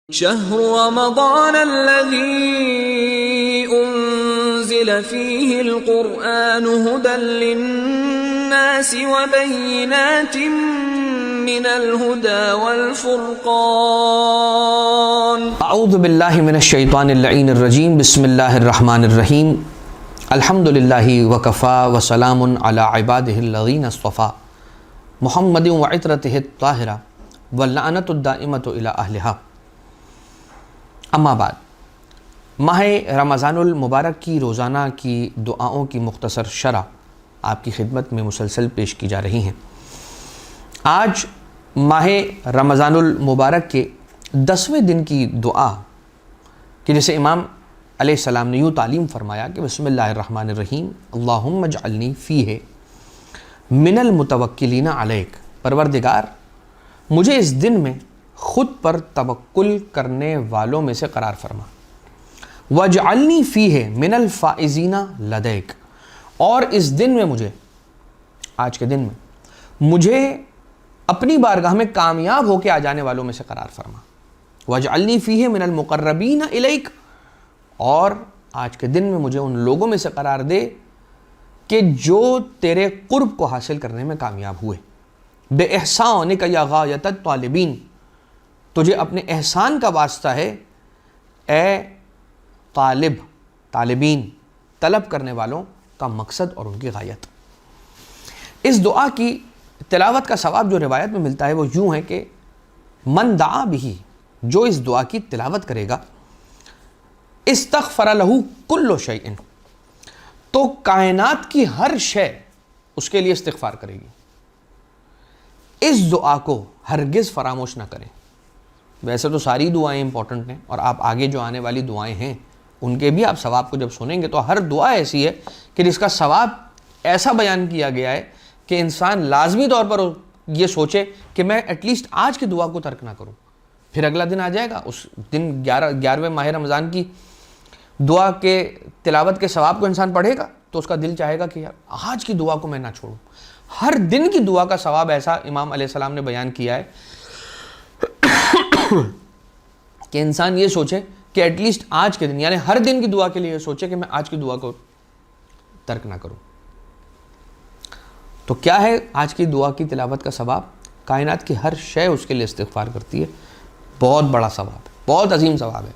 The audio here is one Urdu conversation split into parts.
شهر رمضان الذي أنزل فيه القرآن هدى للناس وبينات من الهدى والفرقان اعوذ باللہ من الشیطان اللعین الرجیم بسم اللہ الرحمن الرحیم الحمد للہ وکفا وسلام علی عبادہ الذین اصطفیٰ محمد وعطرتہ الطاہرہ واللعنۃ الدائمۃ الی اہلہا. اما بعد، ماہ رمضان المبارک کی روزانہ کی دعاؤں کی مختصر شرح آپ کی خدمت میں مسلسل پیش کی جا رہی ہیں. آج ماہ رمضان المبارک کے 10ویں دن کی دعا کہ جسے امام علیہ السلام نے یوں تعلیم فرمایا کہ بسم اللہ الرحمن الرحیم اللہم اجعلنی فیہ من المتوکلین علیک. پروردگار، مجھے اس دن میں خود پر توکل کرنے والوں میں سے قرار فرما. وَاجْعَلْنِي فِيهِ مِنَ الْفَائِزِينَ لَدَيْكَ، اور اس دن میں مجھے، آج کے دن میں مجھے اپنی بارگاہ میں کامیاب ہو کے آ جانے والوں میں سے قرار فرما. وَاجْعَلْنِي فِيهِ مِنَ الْمُقَرَّبِينَ إِلَيْكَ، اور آج کے دن میں مجھے ان لوگوں میں سے قرار دے کہ جو تیرے قرب کو حاصل کرنے میں کامیاب ہوئے. بِإِحْسَانِكَ يَا غَایَةَ الطَّالِبِينَ، تجھے اپنے احسان کا واسطہ ہے اے طالبین، طلب کرنے والوں کا مقصد اور ان کی غایت. اس دعا کی تلاوت کا ثواب جو روایت میں ملتا ہے وہ یوں ہے کہ من دعا بہ، جو اس دعا کی تلاوت کرے گا، استغفر لہ کل شیء، تو کائنات کی ہر شے اس کے لیے استغفار کرے گی. اس دعا کو ہرگز فراموش نہ کریں. ویسے تو ساری دعائیں امپورٹنٹ ہیں، اور آپ آگے جو آنے والی دعائیں ہیں ان کے بھی آپ ثواب کو جب سنیں گے تو ہر دعا ایسی ہے کہ جس کا ثواب ایسا بیان کیا گیا ہے کہ انسان لازمی طور پر یہ سوچے کہ میں ایٹ لیسٹ آج کی دعا کو ترک نہ کروں. پھر اگلا دن آ جائے گا، اس دن 11ویں ماہ رمضان کی دعا کے تلاوت کے ثواب کو انسان پڑھے گا تو اس کا دل چاہے گا کہ یار آج کی دعا کو میں نہ چھوڑوں. ہر دن کی دعا کا ثواب ایسا امام علیہ السلام نے بیان کیا ہے کہ انسان یہ سوچے کہ ایٹ لیسٹ آج کے دن، یعنی ہر دن کی دعا کے لیے یہ سوچے کہ میں آج کی دعا کو ترک نہ کروں. تو کیا ہے آج کی دعا کی تلاوت کا ثواب؟ کائنات کی ہر شے اس کے لیے استغفار کرتی ہے. بہت بڑا ثواب ہے، بہت عظیم ثواب ہے.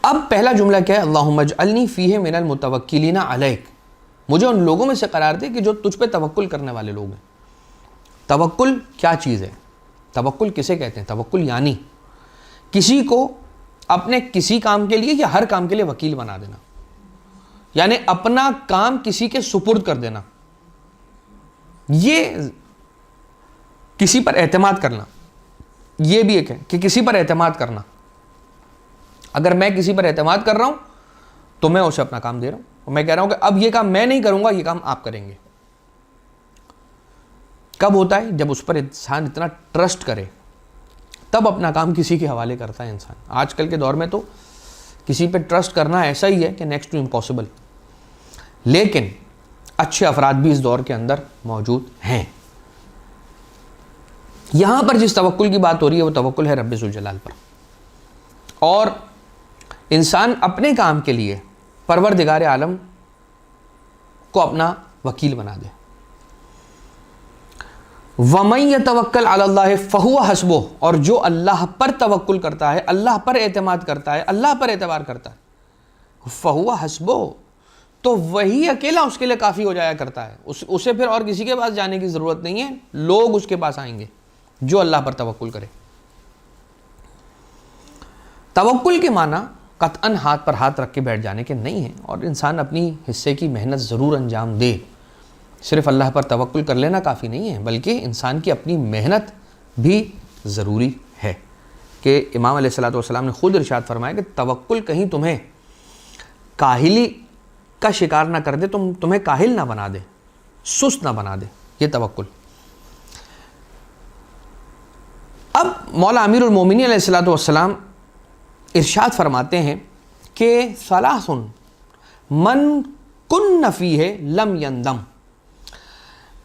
اب پہلا جملہ کیا ہے؟ اللہم اجعلنی فیہ من المتوکلین علیک، مجھے ان لوگوں میں سے قرار دے کہ جو تجھ پہ توکل کرنے والے لوگ ہیں. توکل کیا چیز ہے؟ توکل کسے کہتے ہیں؟ توکل یعنی کسی کو اپنے کسی کام کے لیے یا ہر کام کے لیے وکیل بنا دینا، یعنی اپنا کام کسی کے سپرد کر دینا. یہ کسی پر اعتماد کرنا، یہ بھی ایک ہے کہ کسی پر اعتماد کرنا. اگر میں کسی پر اعتماد کر رہا ہوں تو میں اسے اپنا کام دے رہا ہوں، اور میں کہہ رہا ہوں کہ اب یہ کام میں نہیں کروں گا، یہ کام آپ کریں گے. کب ہوتا ہے؟ جب اس پر انسان اتنا ٹرسٹ کرے، تب اپنا کام کسی کے حوالے کرتا ہے انسان. آج کل کے دور میں تو کسی پہ ٹرسٹ کرنا ایسا ہی ہے کہ نیکسٹ ٹو امپاسبل. لیکن اچھے افراد بھی اس دور کے اندر موجود ہیں. یہاں پر جس توکل کی بات ہو رہی ہے وہ توکل ہے رب ذوالجلال پر، اور انسان اپنے کام کے لیے پروردگار عالم کو اپنا وکیل بنا دے. وَمَن يَتَوَكَّلْ عَلَى اللَّهِ فَهُوَ حَسْبُهُ، اور جو اللہ پر توکل کرتا ہے، اللہ پر اعتماد کرتا ہے، اللہ پر اعتبار کرتا ہے، فَهُوَ حَسْبُهُ، تو وہی اکیلا اس کے لیے کافی ہو جایا کرتا ہے. اسے پھر اور کسی کے پاس جانے کی ضرورت نہیں ہے. لوگ اس کے پاس آئیں گے جو اللہ پر توکل کرے. توکل کے معنی قطعاً ہاتھ پر ہاتھ رکھ کے بیٹھ جانے کے نہیں ہیں، اور انسان اپنی حصے کی محنت ضرور انجام دے. صرف اللہ پر توکل کر لینا کافی نہیں ہے، بلکہ انسان کی اپنی محنت بھی ضروری ہے. کہ امام علیہ السلام نے خود ارشاد فرمایا کہ توکل کہیں تمہیں کاہلی کا شکار نہ کر دے، تمہیں کاہل نہ بنا دے، سست نہ بنا دے. یہ توکل. اب مولا امیر المومنین علیہ السلام ارشاد فرماتے ہیں کہ ثلاث من کن فیہ لم یندم.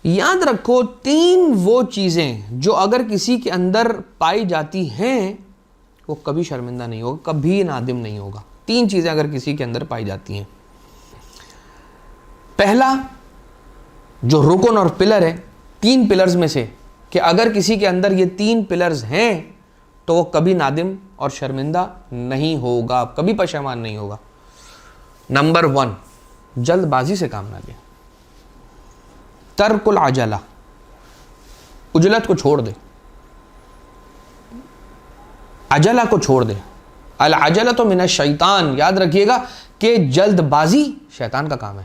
یاد رکھو 3 وہ چیزیں جو اگر کسی کے اندر پائی جاتی ہیں وہ کبھی شرمندہ نہیں ہوگا, کبھی نادم نہیں ہوگا. 3 چیزیں اگر کسی کے اندر پائی جاتی ہیں. پہلا جو رکن اور پلر ہے 3 پلرز میں سے, کہ اگر کسی کے اندر یہ 3 پلرز ہیں تو وہ کبھی نادم اور شرمندہ نہیں ہوگا, کبھی پشیمان نہیں ہوگا. نمبر 1, جلد بازی سے کام نہ لے. ترک العجلہ, عجلت کو چھوڑ دے, عجلہ کو چھوڑ دے. العجلۃ من الشیطان, یاد رکھیے گا کہ جلد بازی شیطان کا کام ہے.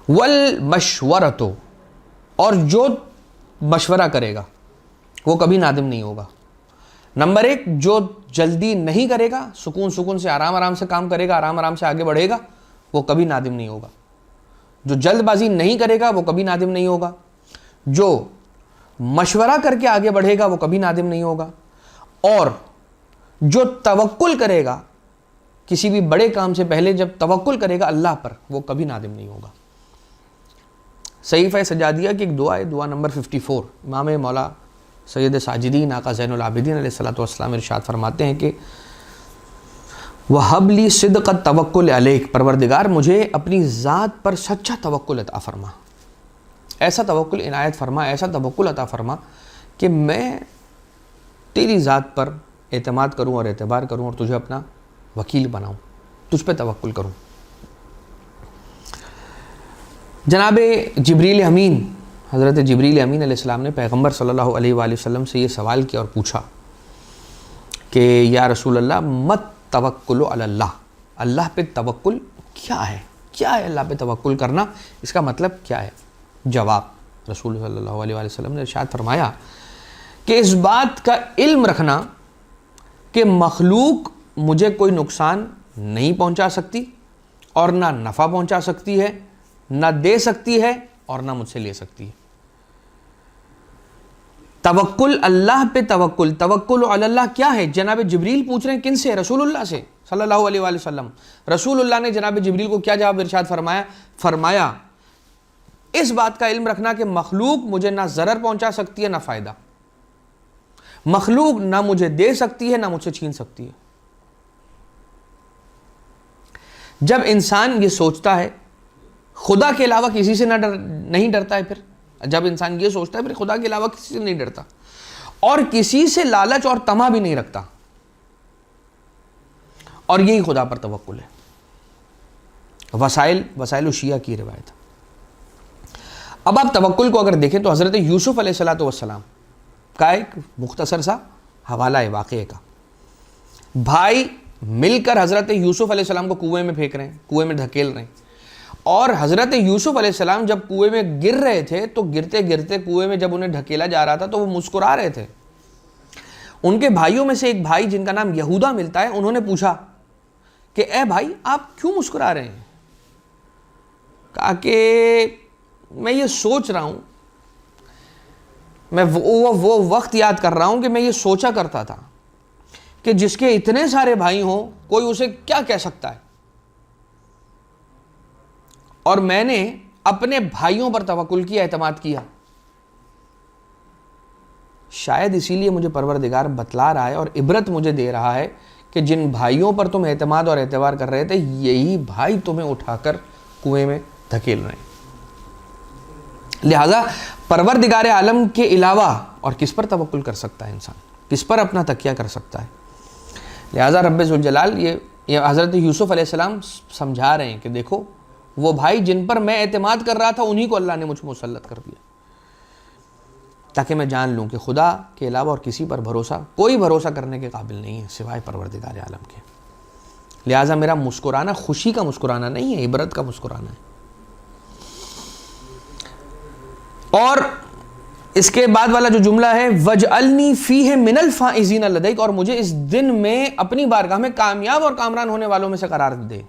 والمشورۃ, اور جو مشورہ کرے گا وہ کبھی نادم نہیں ہوگا. نمبر 1, جو جلدی نہیں کرے گا, سکون سے آرام سے کام کرے گا, آرام سے آگے بڑھے گا, وہ کبھی نادم نہیں ہوگا. جو جلد بازی نہیں کرے گا وہ کبھی نادم نہیں ہوگا. جو مشورہ کر کے آگے بڑھے گا وہ کبھی نادم نہیں ہوگا. اور جو توکل کرے گا, کسی بھی بڑے کام سے پہلے جب توکل کرے گا اللہ پر, وہ کبھی نادم نہیں ہوگا. صحیفہ سجادیہ کی ایک دعا ہے, دعا نمبر 54. امام مولا سید ساجدین آقا زین العابدین علیہ الصلوۃ والسلام ارشاد فرماتے ہیں کہ وَهَبْ لِي صِدْقَ التَّوَكُّلِ عَلَيْكَ, پروردگار مجھے اپنی ذات پر سچا توکل عطا فرما, ایسا توکل عنایت فرما, ایسا توکل عطا فرما کہ میں تیری ذات پر اعتماد کروں اور اعتبار کروں اور تجھے اپنا وکیل بناؤں, تجھ پہ توکل کروں. جناب جبریل امین, حضرت جبریل امین علیہ السلام نے پیغمبر صلی اللہ علیہ وآلہ وسلم سے یہ سوال کیا اور پوچھا کہ یا رسول اللہ مت توکل علی اللہ, اللہ پہ توکل کیا ہے, کیا ہے اللہ پہ توکل کرنا, اس کا مطلب کیا ہے؟ جواب, رسول صلی اللہ علیہ وآلہ وسلم نے ارشاد فرمایا کہ اس بات کا علم رکھنا کہ مخلوق مجھے کوئی نقصان نہیں پہنچا سکتی اور نہ نفع پہنچا سکتی ہے, نہ دے سکتی ہے اور نہ مجھ سے لے سکتی ہے. توکل, اللہ پہ توکل, توکل علی اللہ کیا ہے؟ جناب جبریل پوچھ رہے ہیں کن سے؟ رسول اللہ سے صلی اللہ علیہ وآلہ وسلم. رسول اللہ نے جناب جبریل کو کیا جواب ارشاد فرمایا؟ فرمایا اس بات کا علم رکھنا کہ مخلوق مجھے نہ ضرر پہنچا سکتی ہے نہ فائدہ, مخلوق نہ مجھے دے سکتی ہے نہ مجھ سے چھین سکتی ہے. جب انسان یہ سوچتا ہے, خدا کے علاوہ کسی سے نہیں ڈرتا ہے, پھر جب انسان یہ سوچتا ہے پھر خدا کے علاوہ کسی سے نہیں ڈرتا اور کسی سے لالچ اور طمع بھی نہیں رکھتا, اور یہی خدا پر توکل ہے. وسائل الشیعہ کی روایت. اب آپ توکل کو اگر دیکھیں تو حضرت یوسف علیہ الصلوۃ والسلام کا ایک مختصر سا حوالہ ہے واقعے کا. بھائی مل کر حضرت یوسف علیہ السلام کو کنویں میں پھینک رہے ہیں, کنویں میں دھکیل رہے ہیں, اور حضرت یوسف علیہ السلام جب کنویں میں گر رہے تھے تو گرتے گرتے کنویں میں جب انہیں دھکیلا جا رہا تھا تو وہ مسکرا رہے تھے. ان کے بھائیوں میں سے ایک بھائی جن کا نام یہودا ملتا ہے, انہوں نے پوچھا کہ اے بھائی آپ کیوں مسکرا رہے ہیں؟ کہا کہ میں یہ سوچ رہا ہوں, میں وہ وقت یاد کر رہا ہوں کہ میں یہ سوچا کرتا تھا کہ جس کے اتنے سارے بھائی ہوں کوئی اسے کیا کہہ سکتا ہے, اور میں نے اپنے بھائیوں پر توکل کیا, اعتماد کیا. شاید اسی لیے مجھے پروردگار بتلا رہا ہے اور عبرت مجھے دے رہا ہے کہ جن بھائیوں پر تم اعتماد اور اعتبار کر رہے تھے یہی بھائی تمہیں اٹھا کر کنویں میں دھکیل رہے ہیں. لہذا پروردگار عالم کے علاوہ اور کس پر توکل کر سکتا ہے انسان, کس پر اپنا تکیہ کر سکتا ہے؟ لہذا رب ذوالجلال یہ حضرت یوسف علیہ السلام سمجھا رہے ہیں کہ دیکھو وہ بھائی جن پر میں اعتماد کر رہا تھا انہی کو اللہ نے مجھ مسلط کر دیا, تاکہ میں جان لوں کہ خدا کے علاوہ اور کسی پر کوئی بھروسہ کرنے کے قابل نہیں ہے سوائے پروردگار عالم کے. لہٰذا میرا مسکرانا خوشی کا مسکرانا نہیں ہے, عبرت کا مسکرانا ہے. اور اس کے بعد والا جو جملہ ہے وَجْعَلْنِي فِيهِ مِنَ الْفَائِزِينَ لَدَيْكَ, اور مجھے اس دن میں اپنی بارگاہ میں کامیاب اور کامران ہونے والوں میں سے قرار دے.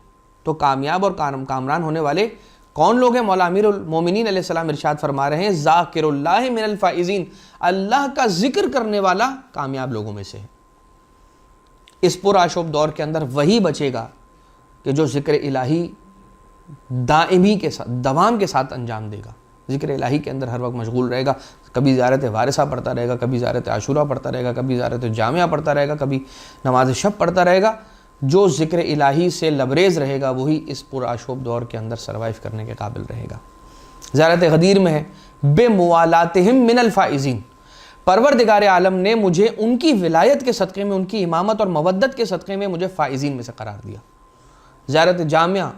تو کامیاب اور کامران ہونے والے کون لوگ ہیں؟ مولا امیر المومنین علیہ السلام ارشاد فرما رہے ہیں ذاکر اللہ من الفائزین, اللہ کا ذکر کرنے والا کامیاب لوگوں میں سے ہے. اس پرآشوب دور کے اندر وہی بچے گا کہ جو ذکر الہی دائمی کے ساتھ, دوام کے ساتھ انجام دے گا. ذکر الہی کے اندر ہر وقت مشغول رہے گا، کبھی زیارت وارثہ پڑھتا رہے گا، کبھی زیارت عاشورہ پڑھتا رہے گا، کبھی زیارت جامعہ پڑھتا رہے گا، کبھی نماز شب پڑھتا رہے گا، جو ذکر الہی سے لبریز رہے گا وہی اس پرآشوب دور کے اندر سروائیو کرنے کے قابل رہے گا۔ زیارت غدیر میں ہے بِمُوَالَاتِهِم مِّنَ الْفَائِزِينَ، پروردگار عالم نے مجھے ان کی ولایت کے صدقے میں، ان کی امامت اور مودت کے صدقے میں مجھے فائزین میں سے قرار دیا۔ زیارت جامعہ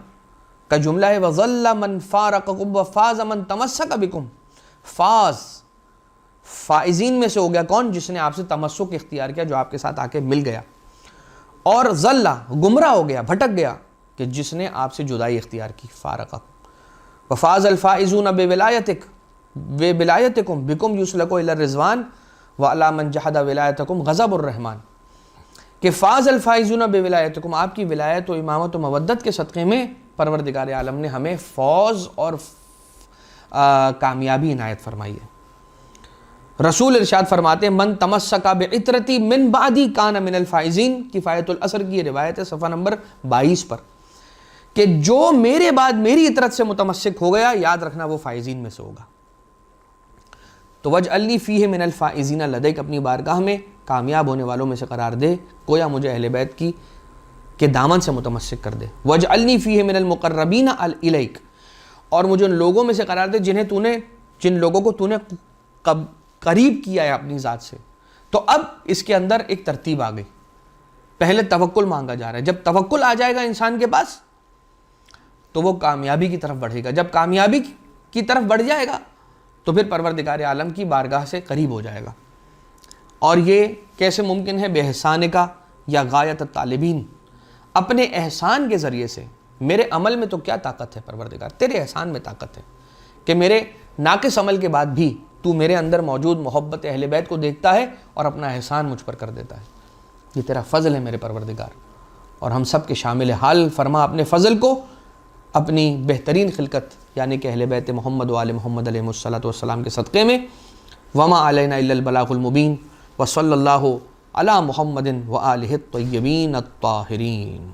کا جملہ ہے وَظَلَّ مَنْ فَارَقَكُمْ وَفَازَ مَنْ تَمَسَّكَ بِكُمْ، فائزین میں سے ہو گیا کون؟ جس نے آپ سے تمسک اختیار کیا، جو آپ کے ساتھ آ کے مل گیا، اور ظل گمراہ ہو گیا، بھٹک گیا کہ جس نے آپ سے جدائی اختیار کی، فارقہ۔ وفاز الفائزون بولایتکم بکم یسلک الی الرضوان وعلی من جحد ولایتکم غضب الرحمن، کہ فاز الفائزون بولایتکم، آپ کی ولایت و امامت و مودت کے صدقے میں پروردگار عالم نے ہمیں فوز اور کامیابی عنایت فرمائی ہے۔ رسول ارشاد فرماتے ہیں من تمسک بعطرتی من بعدی کان من الفائزین، کفایت الاثر کی یہ روایت ہے صفحہ نمبر 22 پر، کہ جو میرے بعد میری عطرت سے متمسک ہو گیا، یاد رکھنا وہ فائزین میں سے ہوگا۔ تو وَاجْعَلْنِي فِيهِ مِنَ الْفَائِزِينَ لَدَيْكَ، اپنی بارگاہ میں کامیاب ہونے والوں میں سے قرار دے، گویا مجھے اہل بیت کی کے دامن سے متمسک کر دے۔ وَاجْعَلْنِي فِيهِ مِنَ الْمُقَرَّبِينَ إِلَيْكَ، اور مجھے ان لوگوں میں سے قرار دے جن لوگوں کو تو نے قریب کیا ہے اپنی ذات سے۔ تو اب اس کے اندر ایک ترتیب آ گئی، پہلے توکل مانگا جا رہا ہے، جب توکل آ جائے گا انسان کے پاس تو وہ کامیابی کی طرف بڑھے گا، جب کامیابی کی طرف بڑھ جائے گا تو پھر پروردگار عالم کی بارگاہ سے قریب ہو جائے گا۔ اور یہ کیسے ممکن ہے؟ بے احسان کا یا غایت الطالبین، اپنے احسان کے ذریعے سے۔ میرے عمل میں تو کیا طاقت ہے پروردگار، تیرے احسان میں طاقت ہے کہ میرے ناقص عمل کے بعد بھی تو میرے اندر موجود محبت اہل بیت کو دیکھتا ہے اور اپنا احسان مجھ پر کر دیتا ہے۔ یہ تیرا فضل ہے میرے پروردگار، اور ہم سب کے شامل حال فرما اپنے فضل کو اپنی بہترین خلقت یعنی کہ اہل بیت محمد و آل محمد علیہ الصلوۃ والسلام کے صدقے میں۔ وما علینا الا البلاغ المبین، وصلی اللہ علی محمد و آلہ الطیبین الطاہرین۔